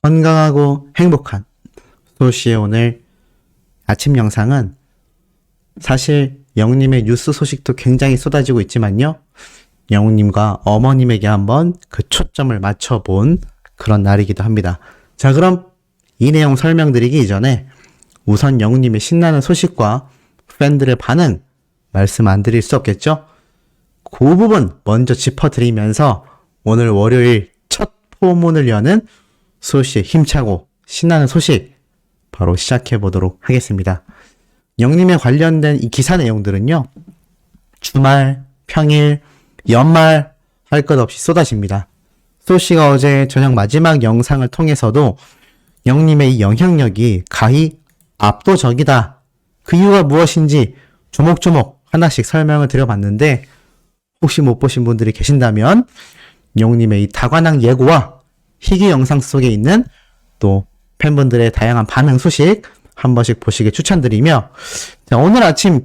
건강하고 행복한 소시의 오늘 아침 영상은 사실 영웅님의 뉴스 소식도 굉장히 쏟아지고 있지만요. 영웅님과 어머님에게 한번 그 초점을 맞춰본 그런 날이기도 합니다. 자, 그럼 이 내용 설명드리기 이전에 우선 영웅님의 신나는 소식과 팬들의 반응 말씀 안 드릴 수 없겠죠? 그 부분 먼저 짚어드리면서 오늘 월요일 첫 포문을 여는 소시의 힘차고 신나는 소식 바로 시작해 보도록 하겠습니다. 영님에 관련된 이 기사 내용들은요, 주말, 평일, 연말 할 것 없이 쏟아집니다. 소시가 어제 저녁 마지막 영상을 통해서도 영님의 이 영향력이 가히 압도적이다. 그 이유가 무엇인지 조목조목 하나씩 설명을 드려봤는데, 혹시 못 보신 분들이 계신다면 영님의 이 다관왕 예고와 희귀 영상 속에 있는 또 팬분들의 다양한 반응 소식 한 번씩 보시길 추천드리며, 자, 오늘 아침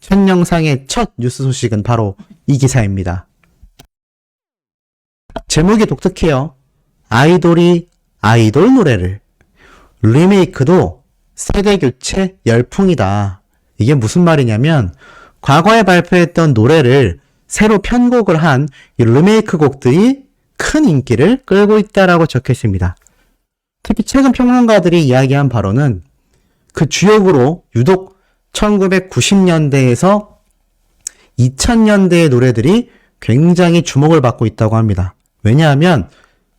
첫 영상의 첫 뉴스 소식은 바로 이 기사입니다. 제목이 독특해요. 아이돌이 아이돌 노래를 리메이크도 세대교체 열풍이다. 이게 무슨 말이냐면 과거에 발표했던 노래를 새로 편곡을 한 이 리메이크 곡들이 큰 인기를 끌고 있다라고 적혀 있습니다. 특히 최근 평론가들이 이야기한 바로는 그 주역으로 유독 1990년대에서 2000년대의 노래들이 굉장히 주목을 받고 있다고 합니다. 왜냐하면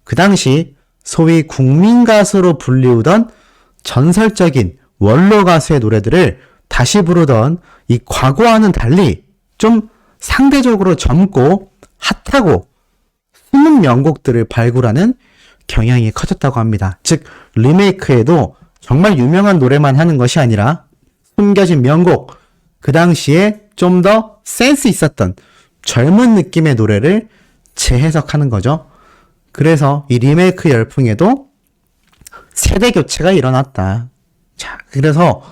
그 당시 소위 국민 가수로 불리우던 전설적인 원로 가수의 노래들을 다시 부르던 이 과거와는 달리 좀 상대적으로 젊고 핫하고 숨은 명곡들을 발굴하는 경향이 커졌다고 합니다. 즉 리메이크에도 정말 유명한 노래만 하는 것이 아니라 숨겨진 명곡, 그 당시에 좀 더 센스 있었던 젊은 느낌의 노래를 재해석하는 거죠. 그래서 이 리메이크 열풍에도 세대 교체가 일어났다. 자, 그래서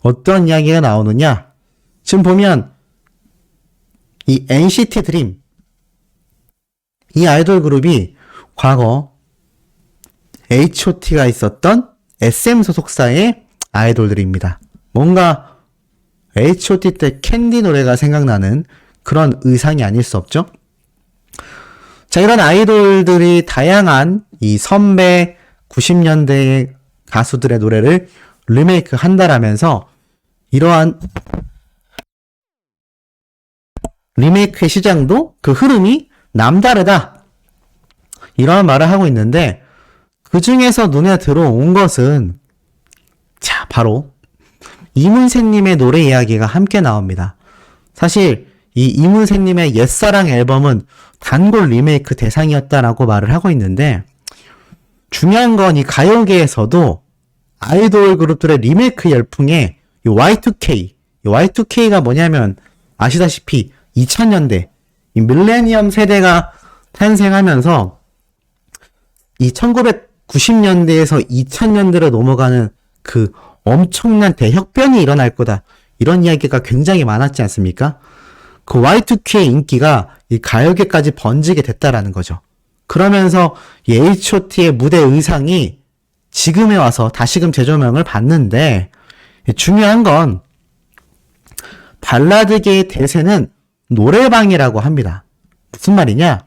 어떤 이야기가 나오느냐? 지금 보면 이 NCT 드림, 이 아이돌 그룹이 과거 H.O.T가 있었던 SM 소속사의 아이돌들입니다. 뭔가 H.O.T 때 캔디 노래가 생각나는 그런 의상이 아닐 수 없죠? 자, 이런 아이돌들이 다양한 이 선배 90년대의 가수들의 노래를 리메이크 한다라면서 이러한 리메이크의 시장도 그 흐름이 남다르다. 이러한 말을 하고 있는데 그 중에서 눈에 들어온 것은 자, 바로 이문세님의 노래 이야기가 함께 나옵니다. 사실 이 이문세님의 옛사랑 앨범은 단골 리메이크 대상이었다라고 말을 하고 있는데 중요한 건 이 가요계에서도 아이돌 그룹들의 리메이크 열풍에 이 Y2K가 뭐냐면 아시다시피 2000년대 이 밀레니엄 세대가 탄생하면서 이 1990년대에서 2000년대로 넘어가는 그 엄청난 대혁변이 일어날 거다. 이런 이야기가 굉장히 많았지 않습니까? 그 Y2K의 인기가 이 가요계까지 번지게 됐다라는 거죠. 그러면서 이 H.O.T의 무대 의상이 지금에 와서 다시금 재조명을 받는데 중요한 건 발라드계의 대세는 노래방이라고 합니다. 무슨 말이냐?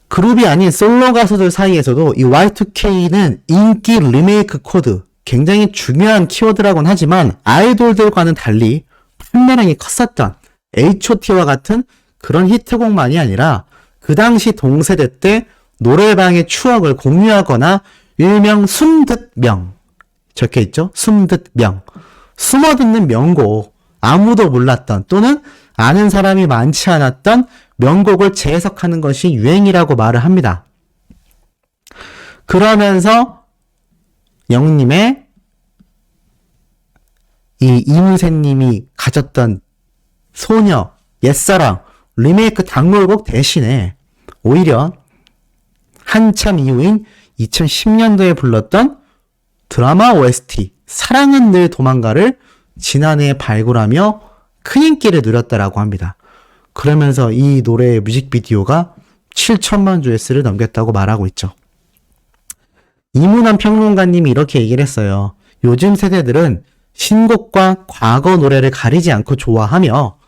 그룹이 아닌 솔로 가수들 사이에서도 이 Y2K는 인기 리메이크 코드, 굉장히 중요한 키워드라고는 하지만 아이돌들과는 달리 판매량이 컸었던 H.O.T와 같은 그런 히트곡만이 아니라 그 당시 동세대 때 노래방의 추억을 공유하거나 일명 숨듣명, 적혀있죠? 숨듣명, 숨어듣는 명곡, 아무도 몰랐던 또는 아는 사람이 많지 않았던 명곡을 재해석하는 것이 유행이라고 말을 합니다. 그러면서 영님의 이 이문세님이 가졌던 소녀, 옛사랑, 리메이크 단골곡 대신에 오히려 한참 이후인 2010년도에 불렀던 드라마 OST 사랑은 늘 도망가를 지난해에 발굴하며 큰 인기를 누렸다라고 합니다. 그러면서 이 노래의 뮤직비디오가 7천만 조회수를 넘겼다고 말하고 있죠. 이문환 평론가님이 이렇게 얘기를 했어요. 요즘 세대들은 신곡과 과거 노래를 가리지 않고 좋아하며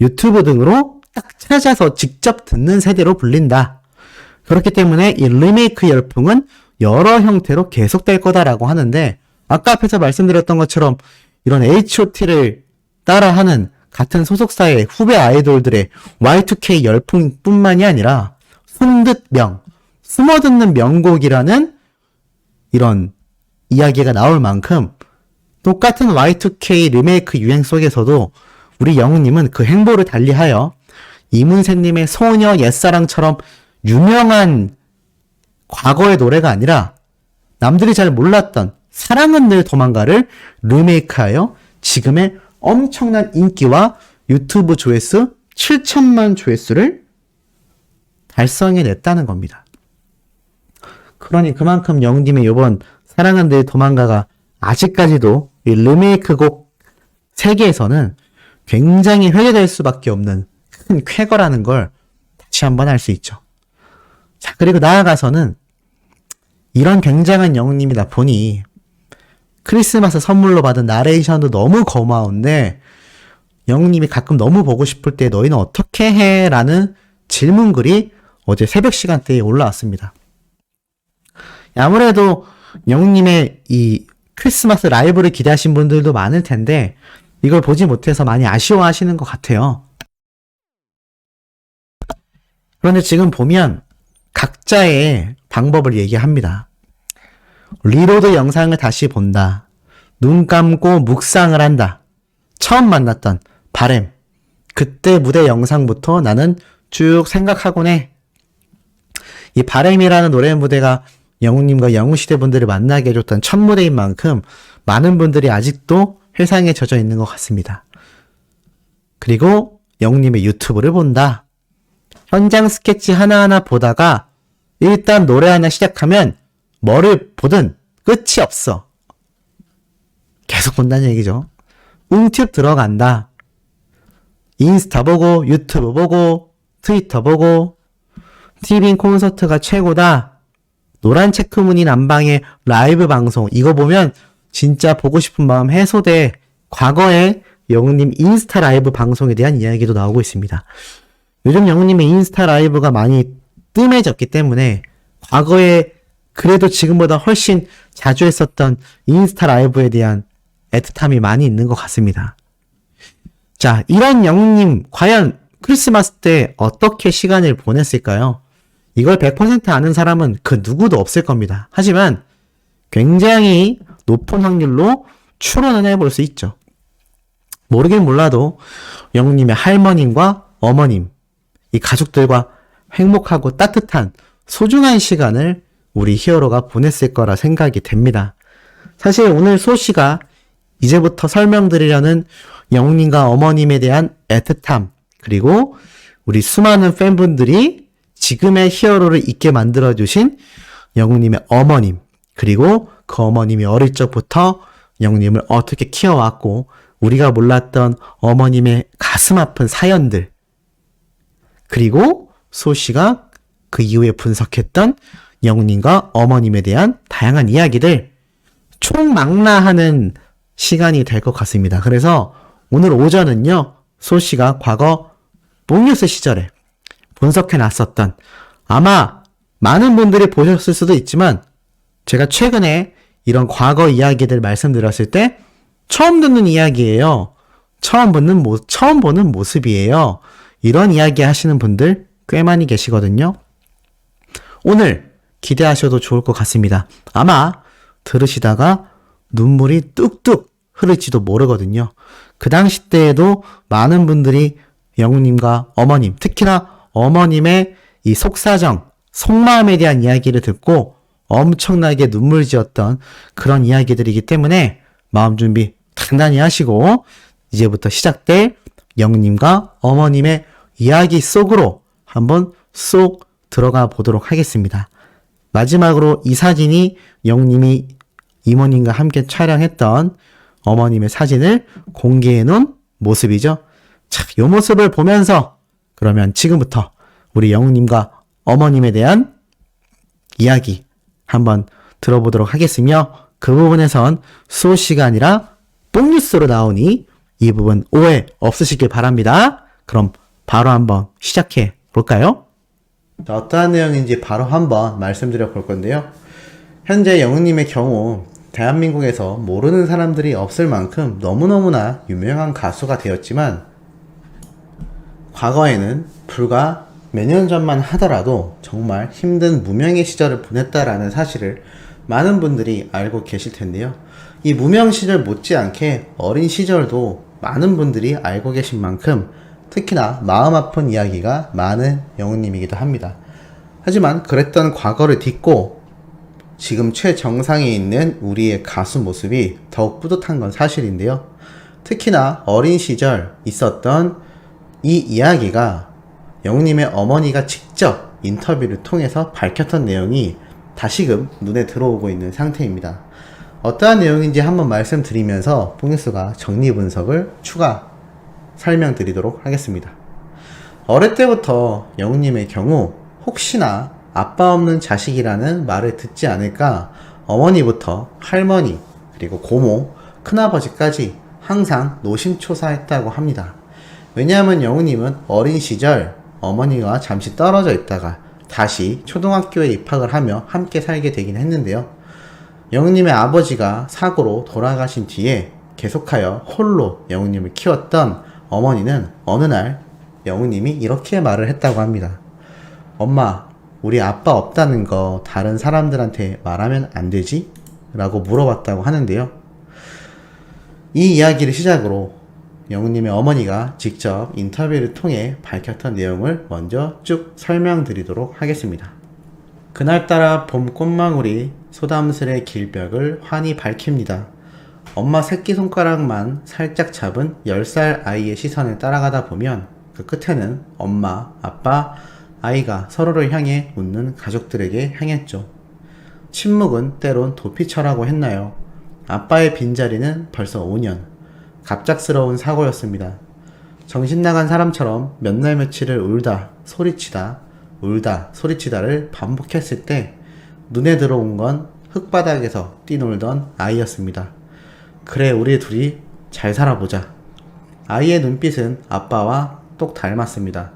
유튜브 등으로 딱 찾아서 직접 듣는 세대로 불린다. 그렇기 때문에 이 리메이크 열풍은 여러 형태로 계속될 거다라고 하는데, 아까 앞에서 말씀드렸던 것처럼 이런 H.O.T를 따라하는 같은 소속사의 후배 아이돌들의 Y2K 열풍뿐만이 아니라 숨듣 명, 숨어듣는 명곡이라는 이런 이야기가 나올 만큼 똑같은 Y2K 리메이크 유행 속에서도 우리 영웅님은 그 행보를 달리하여 이문세님의 소녀 옛사랑처럼 유명한 과거의 노래가 아니라 남들이 잘 몰랐던 사랑은 늘 도망가를 리메이크하여 지금의 엄청난 인기와 유튜브 조회수 7천만 조회수를 달성해냈다는 겁니다. 그러니 그만큼 영웅님의 이번 사랑은 늘 도망가가 아직까지도 이 리메이크 곡 세계에서는 굉장히 회자될 수밖에 없는 큰 쾌거라는 걸 다시 한번 알 수 있죠. 자, 그리고 나아가서는 이런 굉장한 영웅님이다 보니 크리스마스 선물로 받은 나레이션도 너무 고마운데 영웅님이 가끔 너무 보고 싶을 때 너희는 어떻게 해? 라는 질문글이 어제 새벽 시간대에 올라왔습니다. 아무래도 영웅님의 이 크리스마스 라이브를 기대하신 분들도 많을 텐데 이걸 보지 못해서 많이 아쉬워하시는 것 같아요. 그런데 지금 보면 각자의 방법을 얘기합니다. 리로드 영상을 다시 본다. 눈 감고 묵상을 한다. 처음 만났던 바램. 그때 무대 영상부터 나는 쭉 생각하곤 해. 이 바램이라는 노래 무대가 영웅님과 영웅시대 분들을 만나게 해줬던 첫 무대인 만큼 많은 분들이 아직도 회상에 젖어 있는 것 같습니다. 그리고 영웅님의 유튜브를 본다. 현장 스케치 하나하나 보다가 일단 노래 하나 시작하면 뭐를 보든 끝이 없어. 계속 본다는 얘기죠. 웅튜브 들어간다. 인스타 보고 유튜브 보고 트위터 보고 티빙 콘서트가 최고다. 노란 체크무늬 남방의 라이브 방송 이거 보면 진짜 보고 싶은 마음 해소돼. 과거에 영웅님 인스타 라이브 방송에 대한 이야기도 나오고 있습니다. 요즘 영웅님의 인스타 라이브가 많이 뜸해졌기 때문에 과거에 그래도 지금보다 훨씬 자주 했었던 인스타 라이브에 대한 애틋함이 많이 있는 것 같습니다. 자, 이런 영웅님 과연 크리스마스 때 어떻게 시간을 보냈을까요? 이걸 100% 아는 사람은 그 누구도 없을 겁니다. 하지만 굉장히 높은 확률로 추론을 해볼 수 있죠. 모르긴 몰라도 영웅님의 할머님과 어머님, 이 가족들과 행복하고 따뜻한 소중한 시간을 우리 히어로가 보냈을 거라 생각이 됩니다. 사실 오늘 소시가 이제부터 설명드리려는 영웅님과 어머님에 대한 애틋함, 그리고 우리 수많은 팬분들이 지금의 히어로를 있게 만들어주신 영웅님의 어머님, 그리고 그 어머님이 어릴 적부터 영웅님을 어떻게 키워왔고 우리가 몰랐던 어머님의 가슴 아픈 사연들, 그리고 소시가 그 이후에 분석했던 영웅님과 어머님에 대한 다양한 이야기들 총망라하는 시간이 될 것 같습니다. 그래서 오늘 오전은요, 소시가 과거 뽕뉴스 시절에 분석해놨었던, 아마 많은 분들이 보셨을 수도 있지만 제가 최근에 이런 과거 이야기들 말씀드렸을 때 처음 듣는 이야기예요. 처음 보는 모습이에요. 이런 이야기 하시는 분들 꽤 많이 계시거든요. 오늘 기대하셔도 좋을 것 같습니다. 아마 들으시다가 눈물이 뚝뚝 흐를지도 모르거든요. 그 당시 때에도 많은 분들이 영웅님과 어머님, 특히나 어머님의 이 속사정, 속마음에 대한 이야기를 듣고 엄청나게 눈물 지었던 그런 이야기들이기 때문에 마음 준비 단단히 하시고 이제부터 시작될 영웅님과 어머님의 이야기 속으로 한번 쏙 들어가 보도록 하겠습니다. 마지막으로 이 사진이 영웅님이 이모님과 함께 촬영했던 어머님의 사진을 공개해 놓은 모습이죠. 자, 이 모습을 보면서 그러면 지금부터 우리 영웅님과 어머님에 대한 이야기 한번 들어보도록 하겠으며 그 부분에선 수호씨가 아니라 뽕뉴스로 나오니 이 부분 오해 없으시길 바랍니다. 그럼 바로 한번 시작해 볼까요? 자, 어떠한 내용인지 바로 한번 말씀드려 볼 건데요. 현재 영웅님의 경우 대한민국에서 모르는 사람들이 없을 만큼 너무너무나 유명한 가수가 되었지만 과거에는 불과 몇 년 전만 하더라도 정말 힘든 무명의 시절을 보냈다라는 사실을 많은 분들이 알고 계실 텐데요. 이 무명 시절 못지않게 어린 시절도 많은 분들이 알고 계신 만큼 특히나 마음 아픈 이야기가 많은 영웅님이기도 합니다. 하지만 그랬던 과거를 딛고 지금 최정상에 있는 우리의 가수 모습이 더욱 뿌듯한 건 사실인데요. 특히나 어린 시절 있었던 이 이야기가 영웅님의 어머니가 직접 인터뷰를 통해서 밝혔던 내용이 다시금 눈에 들어오고 있는 상태입니다. 어떠한 내용인지 한번 말씀드리면서 뽕뉴스가 정리 분석을 추가 설명드리도록 하겠습니다. 어릴 때부터 영웅님의 경우 혹시나 아빠 없는 자식이라는 말을 듣지 않을까 어머니부터 할머니 그리고 고모, 큰아버지까지 항상 노심초사했다고 합니다. 왜냐하면 영웅님은 어린 시절 어머니와 잠시 떨어져 있다가 다시 초등학교에 입학을 하며 함께 살게 되긴 했는데요. 영웅님의 아버지가 사고로 돌아가신 뒤에 계속하여 홀로 영웅님을 키웠던 어머니는 어느 날 영웅님이 이렇게 말을 했다고 합니다. 엄마, 우리 아빠 없다는 거 다른 사람들한테 말하면 안 되지? 라고 물어봤다고 하는데요. 이 이야기를 시작으로 영웅님의 어머니가 직접 인터뷰를 통해 밝혔던 내용을 먼저 쭉 설명드리도록 하겠습니다. 그날따라 봄 꽃망울이 소담스레 길벽을 환히 밝힙니다. 엄마 새끼손가락만 살짝 잡은 10살 아이의 시선을 따라가다 보면 그 끝에는 엄마, 아빠, 아이가 서로를 향해 웃는 가족들에게 향했죠. 침묵은 때론 도피처라고 했나요? 아빠의 빈자리는 벌써 5년. 갑작스러운 사고였습니다. 정신 나간 사람처럼 몇 날 며칠을 울다 소리치다를 반복했을 때 눈에 들어온 건 흙바닥에서 뛰놀던 아이였습니다. 그래, 우리 둘이 잘 살아보자. 아이의 눈빛은 아빠와 똑 닮았습니다.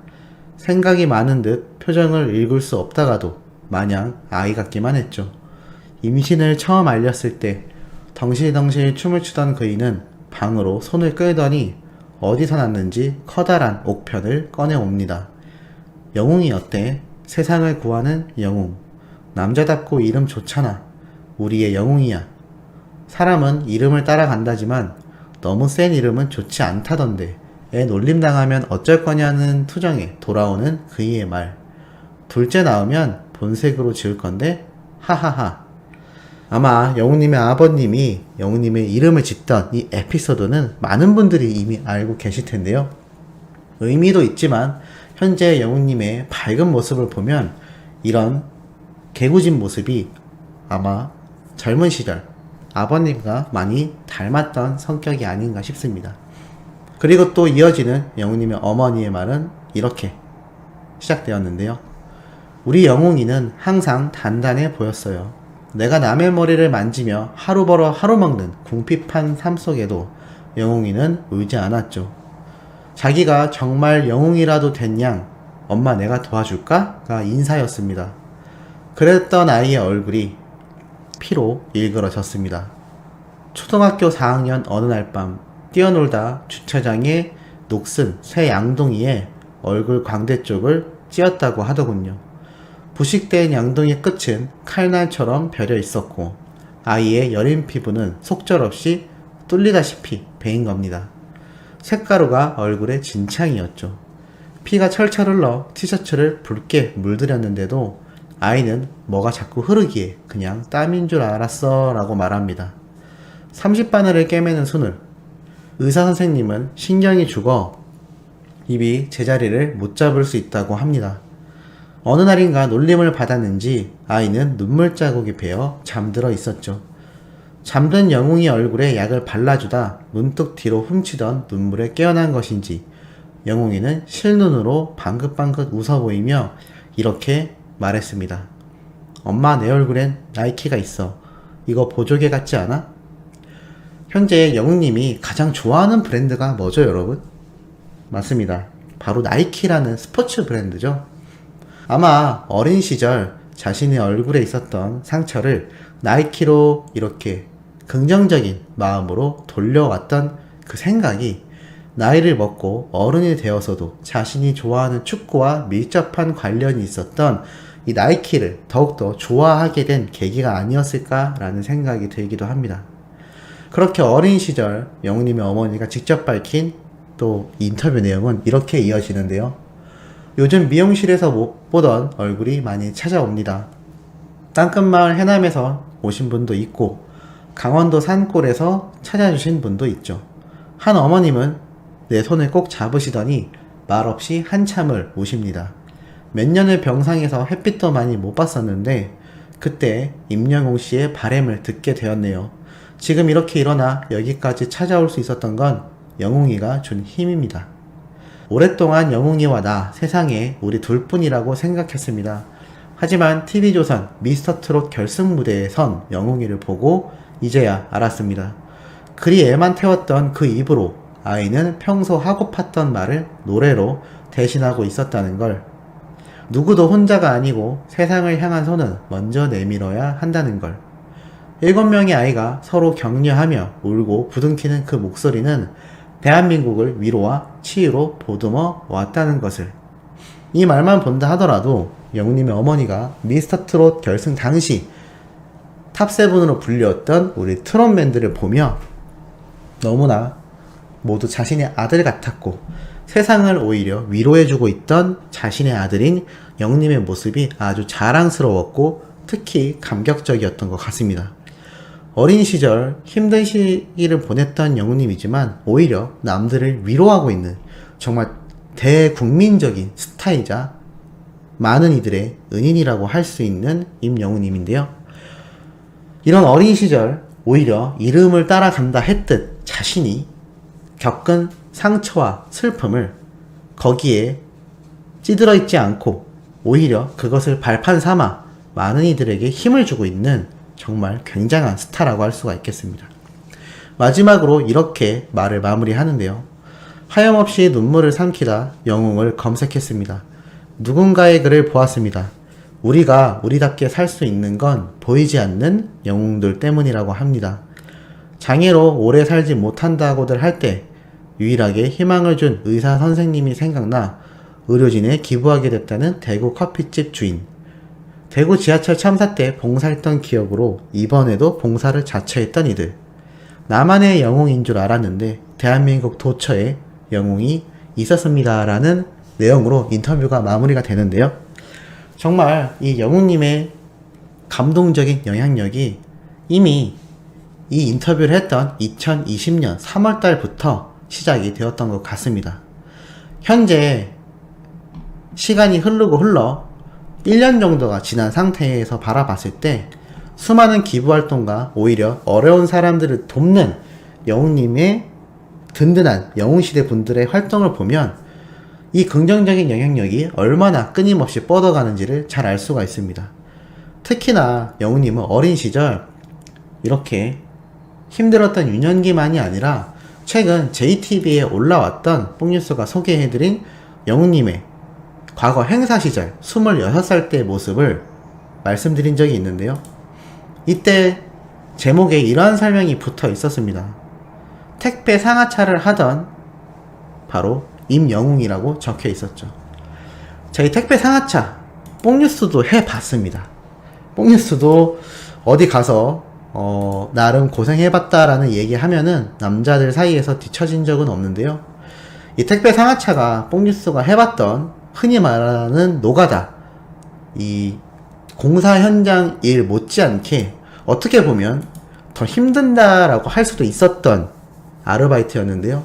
생각이 많은 듯 표정을 읽을 수 없다가도 마냥 아이 같기만 했죠. 임신을 처음 알렸을 때 덩실덩실 춤을 추던 그이는 방으로 손을 끌더니 어디서 났는지 커다란 옥편을 꺼내옵니다. 영웅이 어때? 세상을 구하는 영웅. 남자답고 이름 좋잖아. 우리의 영웅이야. 사람은 이름을 따라간다지만 너무 센 이름은 좋지 않다던데. 애 놀림당하면 어쩔 거냐는 투정에 돌아오는 그이의 말. 둘째 낳으면 본색으로 지을 건데 하하하. 아마 영웅님의 아버님이 영웅님의 이름을 짓던 이 에피소드는 많은 분들이 이미 알고 계실 텐데요. 의미도 있지만 현재 영웅님의 밝은 모습을 보면 이런 개구진 모습이 아마 젊은 시절 아버님과 많이 닮았던 성격이 아닌가 싶습니다. 그리고 또 이어지는 영웅님의 어머니의 말은 이렇게 시작되었는데요. 우리 영웅이는 항상 단단해 보였어요. 내가 남의 머리를 만지며 하루 벌어 하루 먹는 궁핍한 삶 속에도 영웅이는 울지 않았죠. 자기가 정말 영웅이라도 된 양 엄마 내가 도와줄까? 가 인사였습니다. 그랬던 아이의 얼굴이 피로 일그러졌습니다. 초등학교 4학년 어느 날 밤 뛰어놀다 주차장에 녹슨 새 양동이에 얼굴 광대 쪽을 찧었다고 하더군요. 부식된 양동이 끝은 칼날처럼 베려 있었고 아이의 여린 피부는 속절없이 뚫리다시피 베인 겁니다. 색가루가 얼굴에 진창이었죠. 피가 철철 흘러 티셔츠를 붉게 물들였는데도 아이는 뭐가 자꾸 흐르기에 그냥 땀인 줄 알았어 라고 말합니다. 30바늘을 꿰매는 손을 의사선생님은 신경이 죽어 입이 제자리를 못 잡을 수 있다고 합니다. 어느 날인가 놀림을 받았는지 아이는 눈물 자국이 배어 잠들어 있었죠. 잠든 영웅이 얼굴에 약을 발라주다 문득 뒤로 훔치던 눈물에 깨어난 것인지 영웅이는 실눈으로 방긋방긋 웃어 보이며 이렇게 말했습니다. 엄마 내 얼굴엔 나이키가 있어. 이거 보조개 같지 않아? 현재 영웅님이 가장 좋아하는 브랜드가 뭐죠, 여러분? 맞습니다. 바로 나이키라는 스포츠 브랜드죠. 아마 어린 시절 자신의 얼굴에 있었던 상처를 나이키로 이렇게 긍정적인 마음으로 돌려왔던 그 생각이 나이를 먹고 어른이 되어서도 자신이 좋아하는 축구와 밀접한 관련이 있었던 이 나이키를 더욱더 좋아하게 된 계기가 아니었을까라는 생각이 들기도 합니다. 그렇게 어린 시절 영웅님의 어머니가 직접 밝힌 또 인터뷰 내용은 이렇게 이어지는데요. 요즘 미용실에서 못 보던 얼굴이 많이 찾아옵니다. 땅끝마을 해남에서 오신 분도 있고 강원도 산골에서 찾아주신 분도 있죠. 한 어머님은 내 손을 꼭 잡으시더니 말없이 한참을 우십니다. 몇 년을 병상에서 햇빛도 많이 못 봤었는데 그때 임영웅 씨의 바램을 듣게 되었네요. 지금 이렇게 일어나 여기까지 찾아올 수 있었던 건 영웅이가 준 힘입니다. 오랫동안 영웅이와 나 세상에 우리 둘뿐이라고 생각했습니다. 하지만 TV조선 미스터트롯 결승 무대에 선 영웅이를 보고 이제야 알았습니다. 그리 애만 태웠던 그 입으로 아이는 평소 하고 팠던 말을 노래로 대신하고 있었다는 걸. 누구도 혼자가 아니고 세상을 향한 손은 먼저 내밀어야 한다는 걸. 7명의 아이가 서로 격려하며 울고 부둥키는 그 목소리는 대한민국을 위로와 치유로 보듬어 왔다는 것을. 이 말만 본다 하더라도 영웅님의 어머니가 미스터트롯 결승 당시 탑7으로 불렸던 우리 트롯맨들을 보며 너무나 모두 자신의 아들 같았고 세상을 오히려 위로해주고 있던 자신의 아들인 영웅님의 모습이 아주 자랑스러웠고 특히 감격적이었던 것 같습니다. 어린 시절 힘든 시기를 보냈던 영웅님이지만 오히려 남들을 위로하고 있는 정말 대국민적인 스타이자 많은 이들의 은인이라고 할 수 있는 임영웅님인데요. 이런 어린 시절 오히려 이름을 따라간다 했듯 자신이 겪은 상처와 슬픔을 거기에 찌들어 있지 않고 오히려 그것을 발판 삼아 많은 이들에게 힘을 주고 있는 정말 굉장한 스타라고 할 수가 있겠습니다. 마지막으로 이렇게 말을 마무리하는데요. 하염없이 눈물을 삼키다 영웅을 검색했습니다. 누군가의 글을 보았습니다. 우리가 우리답게 살 수 있는 건 보이지 않는 영웅들 때문이라고 합니다. 장애로 오래 살지 못한다고들 할 때 유일하게 희망을 준 의사 선생님이 생각나 의료진에 기부하게 됐다는 대구 커피집 주인. 대구 지하철 참사 때 봉사했던 기억으로 이번에도 봉사를 자처했던 이들. 나만의 영웅인 줄 알았는데 대한민국 도처에 영웅이 있었습니다. 라는 내용으로 인터뷰가 마무리가 되는데요. 정말 이 영웅님의 감동적인 영향력이 이미 이 인터뷰를 했던 2020년 3월달부터 시작이 되었던 것 같습니다. 현재 시간이 흐르고 흘러 1년 정도가 지난 상태에서 바라봤을 때 수많은 기부활동과 오히려 어려운 사람들을 돕는 영웅님의 든든한 영웅시대 분들의 활동을 보면 이 긍정적인 영향력이 얼마나 끊임없이 뻗어가는지를 잘 알 수가 있습니다. 특히나 영웅님은 어린 시절 이렇게 힘들었던 유년기만이 아니라 최근 JTBC에 올라왔던 뽕뉴스가 소개해드린 영웅님의 과거 행사 시절 26살 때의 모습을 말씀드린 적이 있는데요. 이때 제목에 이러한 설명이 붙어 있었습니다. 택배 상하차를 하던 바로 임영웅이라고 적혀 있었죠. 저희 택배 상하차 뽕뉴스도 해봤습니다. 뽕뉴스도 어디 가서 나름 고생해봤다라는 얘기하면은 남자들 사이에서 뒤처진 적은 없는데요. 이 택배 상하차가 뽕뉴스가 해봤던 흔히 말하는 노가다, 이 공사 현장 일 못지않게 어떻게 보면 더 힘든다라고 할 수도 있었던 아르바이트였는데요.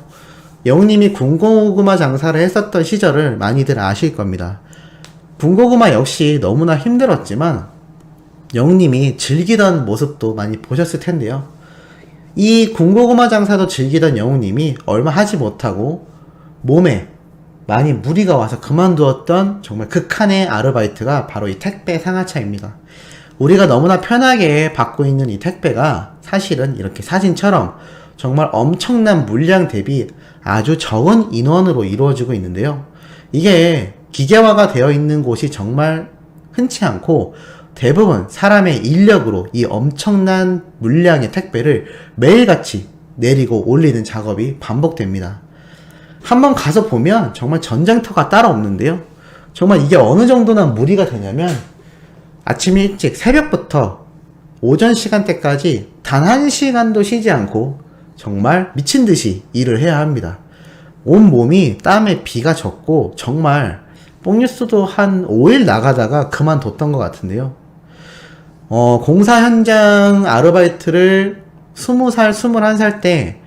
영웅님이 군고구마 장사를 했었던 시절을 많이들 아실 겁니다. 군고구마 역시 너무나 힘들었지만 영웅님이 즐기던 모습도 많이 보셨을 텐데요. 이 군고구마 장사도 즐기던 영웅님이 얼마 하지 못하고 몸에 많이 무리가 와서 그만두었던 정말 극한의 아르바이트가 바로 이 택배 상하차입니다. 우리가 너무나 편하게 받고 있는 이 택배가 사실은 이렇게 사진처럼 정말 엄청난 물량 대비 아주 적은 인원으로 이루어지고 있는데요. 이게 기계화가 되어 있는 곳이 정말 흔치 않고 대부분 사람의 인력으로 이 엄청난 물량의 택배를 매일같이 내리고 올리는 작업이 반복됩니다. 한번 가서 보면 정말 전쟁터가 따로 없는데요. 정말 이게 어느 정도나 무리가 되냐면 아침 일찍 새벽부터 오전 시간대까지 단 1시간도 쉬지 않고 정말 미친 듯이 일을 해야 합니다. 온 몸이 땀에 비가 젖고 정말 뽕뉴스도 한 5일 나가다가 그만뒀던 것 같은데요. 공사 현장 아르바이트를 20살, 21살 때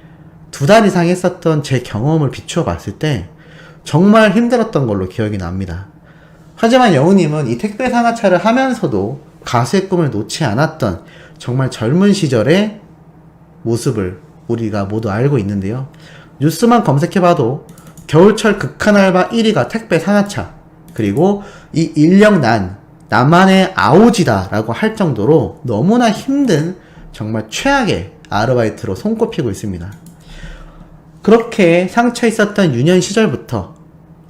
2달 이상 했었던 제 경험을 비추어 봤을 때 정말 힘들었던 걸로 기억이 납니다. 하지만 영우님은 이 택배 상하차를 하면서도 가수의 꿈을 놓지 않았던 정말 젊은 시절의 모습을 우리가 모두 알고 있는데요. 뉴스만 검색해봐도 겨울철 극한알바 1위가 택배 상하차, 그리고 이 인력난, 나만의 아오지다 라고 할 정도로 너무나 힘든 정말 최악의 아르바이트로 손꼽히고 있습니다. 그렇게 상처 있었던 유년 시절부터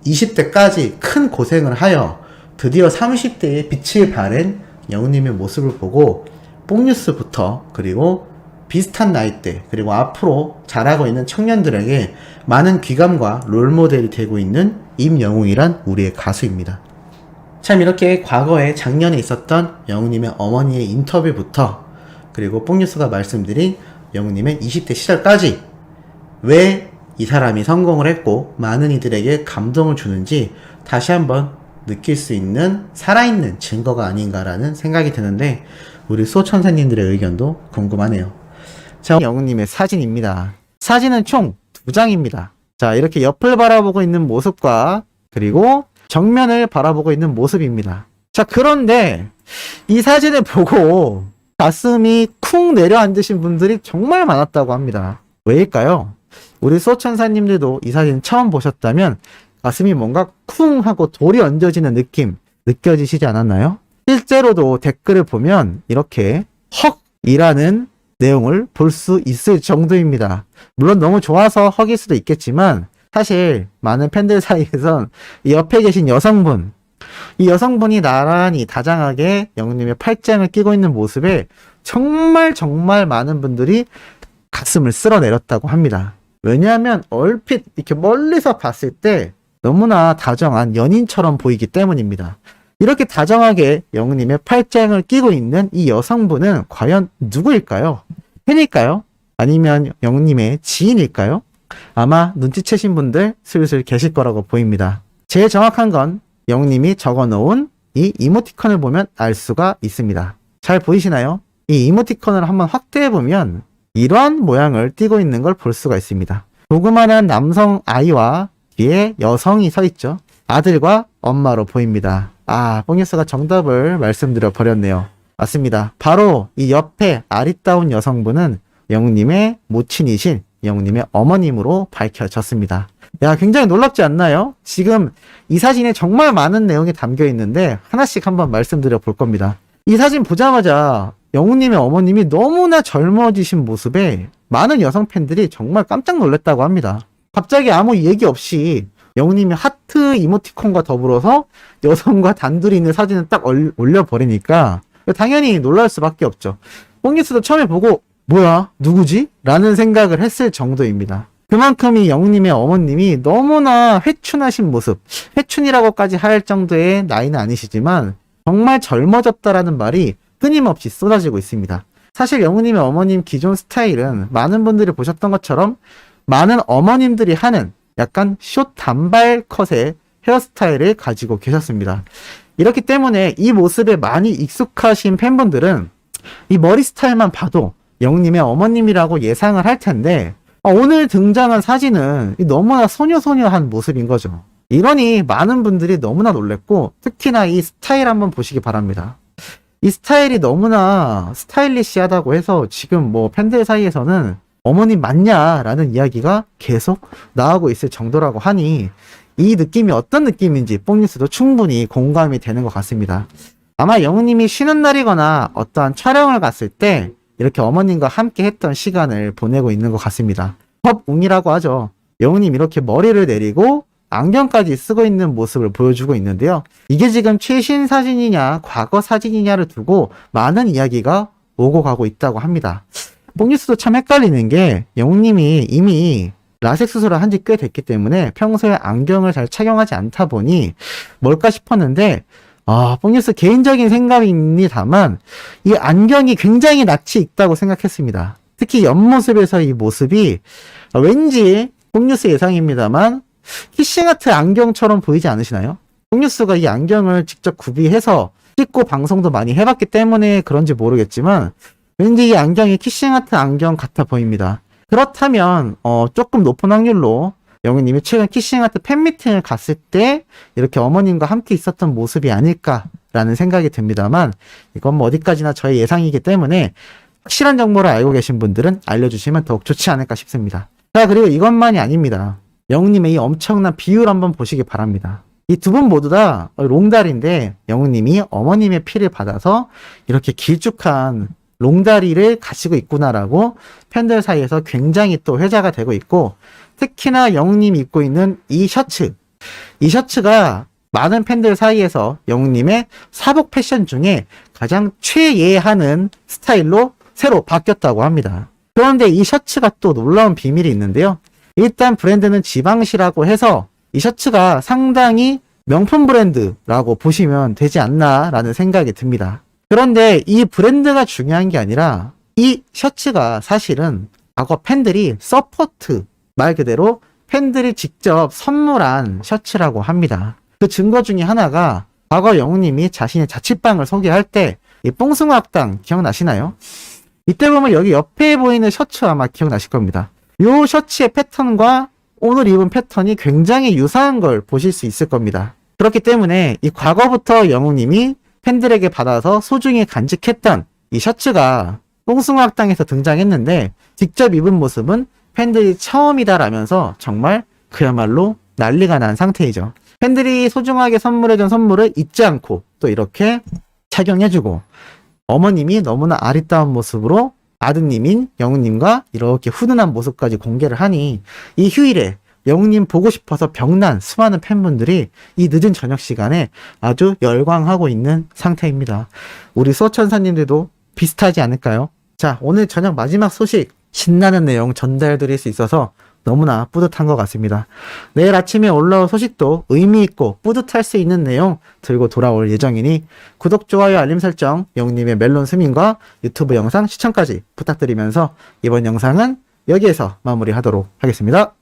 20대까지 큰 고생을 하여 드디어 30대에 빛을 발한 영우님의 모습을 보고 뽕뉴스부터 그리고 비슷한 나이대 그리고 앞으로 자라고 있는 청년들에게 많은 귀감과 롤모델이 되고 있는 임영웅이란 우리의 가수입니다. 참 이렇게 과거에 작년에 있었던 영웅님의 어머니의 인터뷰부터 그리고 뽕뉴스가 말씀드린 영웅님의 20대 시절까지 왜 이 사람이 성공을 했고 많은 이들에게 감동을 주는지 다시 한번 느낄 수 있는 살아있는 증거가 아닌가라는 생각이 드는데 우리 수호천사님들의 의견도 궁금하네요. 자, 영웅님의 사진입니다. 사진은 총 2장입니다. 자, 이렇게 옆을 바라보고 있는 모습과 그리고 정면을 바라보고 있는 모습입니다. 자, 그런데 이 사진을 보고 가슴이 쿵 내려앉으신 분들이 정말 많았다고 합니다. 왜일까요? 우리 수호천사님들도 이 사진 처음 보셨다면 가슴이 뭔가 쿵 하고 돌이 얹어지는 느낌 느껴지시지 않았나요? 실제로도 댓글을 보면 이렇게 헉이라는 내용을 볼 수 있을 정도입니다. 물론 너무 좋아서 헉일 수도 있겠지만 사실 많은 팬들 사이에선 이 옆에 계신 여성분, 이 여성분이 나란히 다장하게 영웅님의 팔짱을 끼고 있는 모습에 정말 많은 분들이 가슴을 쓸어내렸다고 합니다. 왜냐하면 얼핏 이렇게 멀리서 봤을 때 너무나 다정한 연인처럼 보이기 때문입니다. 이렇게 다정하게 영웅님의 팔짱을 끼고 있는 이 여성분은 과연 누구일까요? 팬일까요? 아니면 영웅님의 지인일까요? 아마 눈치채신 분들 슬슬 계실 거라고 보입니다. 제일 정확한 건 영웅님이 적어놓은 이 이모티콘을 보면 알 수가 있습니다. 잘 보이시나요? 이 이모티콘을 한번 확대해보면 이러한 모양을 띠고 있는 걸 볼 수가 있습니다. 조그만한 남성 아이와 뒤에 여성이 서 있죠. 아들과 엄마로 보입니다. 아, 뽕뉴스가 정답을 말씀드려 버렸네요. 맞습니다. 바로 이 옆에 아리따운 여성분은 영웅님의 모친이신 영웅님의 어머님으로 밝혀졌습니다. 야, 굉장히 놀랍지 않나요? 지금 이 사진에 정말 많은 내용이 담겨 있는데 하나씩 한번 말씀드려 볼 겁니다. 이 사진 보자마자 영웅님의 어머님이 너무나 젊어지신 모습에 많은 여성 팬들이 정말 깜짝 놀랐다고 합니다. 갑자기 아무 얘기 없이 영웅님이 하트 이모티콘과 더불어서 여성과 단둘이 있는 사진을 딱 올려버리니까 당연히 놀랄 수밖에 없죠. 뽕뉴스도 처음에 보고 뭐야? 누구지? 라는 생각을 했을 정도입니다. 그만큼 이 영웅님의 어머님이 너무나 회춘하신 모습, 회춘이라고까지 할 정도의 나이는 아니시지만 정말 젊어졌다라는 말이 끊임없이 쏟아지고 있습니다. 사실 영웅님의 어머님 기존 스타일은 많은 분들이 보셨던 것처럼 많은 어머님들이 하는 약간 숏 단발 컷의 헤어스타일을 가지고 계셨습니다. 이렇기 때문에 이 모습에 많이 익숙하신 팬분들은 이 머리 스타일만 봐도 영웅님의 어머님이라고 예상을 할 텐데 오늘 등장한 사진은 너무나 소녀소녀한 모습인 거죠. 이러니 많은 분들이 너무나 놀랬고 특히나 이 스타일 한번 보시기 바랍니다. 이 스타일이 너무나 스타일리시하다고 해서 지금 뭐 팬들 사이에서는 어머님 맞냐라는 이야기가 계속 나오고 있을 정도라고 하니 이 느낌이 어떤 느낌인지 뽕뉴스도 충분히 공감이 되는 것 같습니다. 아마 영웅님이 쉬는 날이거나 어떠한 촬영을 갔을 때 이렇게 어머님과 함께 했던 시간을 보내고 있는 것 같습니다. 컵웅이라고 하죠. 영웅님 이렇게 머리를 내리고 안경까지 쓰고 있는 모습을 보여주고 있는데요. 이게 지금 최신 사진이냐 과거 사진이냐를 두고 많은 이야기가 오고 가고 있다고 합니다. 뽕뉴스도 참 헷갈리는 게 영웅님이 이미 라섹 수술을 한 지 꽤 됐기 때문에 평소에 안경을 잘 착용하지 않다 보니 뭘까 싶었는데 뽕뉴스 개인적인 생각입니다만 이 안경이 굉장히 낯이 익다고 생각했습니다. 특히 옆모습에서 이 모습이 왠지 뽕뉴스 예상입니다만 키싱아트 안경처럼 보이지 않으시나요? 뽕뉴스가 이 안경을 직접 구비해서 찍고 방송도 많이 해봤기 때문에 그런지 모르겠지만 왠지 이 안경이 키싱아트 안경 같아 보입니다. 그렇다면 조금 높은 확률로 영웅님이 최근 키싱아트 팬미팅을 갔을 때 이렇게 어머님과 함께 있었던 모습이 아닐까라는 생각이 듭니다만 이건 뭐 어디까지나 저의 예상이기 때문에 확실한 정보를 알고 계신 분들은 알려주시면 더욱 좋지 않을까 싶습니다. 자, 그리고 이것만이 아닙니다. 영웅님의 이 엄청난 비율 한번 보시기 바랍니다. 이 두 분 모두 다 롱다리인데 영웅님이 어머님의 피를 받아서 이렇게 길쭉한 롱다리를 가지고 있구나라고 팬들 사이에서 굉장히 또 회자가 되고 있고, 특히나 영웅님이 입고 있는 이 셔츠가 많은 팬들 사이에서 영웅님의 사복 패션 중에 가장 최예하는 스타일로 새로 바뀌었다고 합니다. 그런데 이 셔츠가 또 놀라운 비밀이 있는데요. 일단 브랜드는 지방시라고 해서 이 셔츠가 상당히 명품 브랜드라고 보시면 되지 않나라는 생각이 듭니다. 그런데 이 브랜드가 중요한 게 아니라 이 셔츠가 사실은 과거 팬들이 서포트, 말 그대로 팬들이 직접 선물한 셔츠라고 합니다. 그 증거 중에 하나가 과거 영웅님이 자신의 자취방을 소개할 때 이 뽕숭아학당 기억나시나요? 이때 보면 여기 옆에 보이는 셔츠 아마 기억나실 겁니다. 이 셔츠의 패턴과 오늘 입은 패턴이 굉장히 유사한 걸 보실 수 있을 겁니다. 그렇기 때문에 이 과거부터 영웅님이 팬들에게 받아서 소중히 간직했던 이 셔츠가 뽕숭아학당에서 등장했는데 직접 입은 모습은 팬들이 처음이다라면서 정말 그야말로 난리가 난 상태이죠. 팬들이 소중하게 선물해준 선물을 잊지 않고 또 이렇게 착용해주고, 어머님이 너무나 아리따운 모습으로 아드님인 영웅님과 이렇게 훈훈한 모습까지 공개를 하니 이 휴일에 영웅님 보고 싶어서 병난 수많은 팬분들이 이 늦은 저녁 시간에 아주 열광하고 있는 상태입니다. 우리 수호천사님들도 비슷하지 않을까요? 자, 오늘 저녁 마지막 소식, 신나는 내용 전달드릴 수 있어서 너무나 뿌듯한 것 같습니다. 내일 아침에 올라올 소식도 의미있고 뿌듯할 수 있는 내용 들고 돌아올 예정이니 구독, 좋아요, 알림 설정, 영웅님의 멜론 스밍과 유튜브 영상 시청까지 부탁드리면서 이번 영상은 여기에서 마무리하도록 하겠습니다.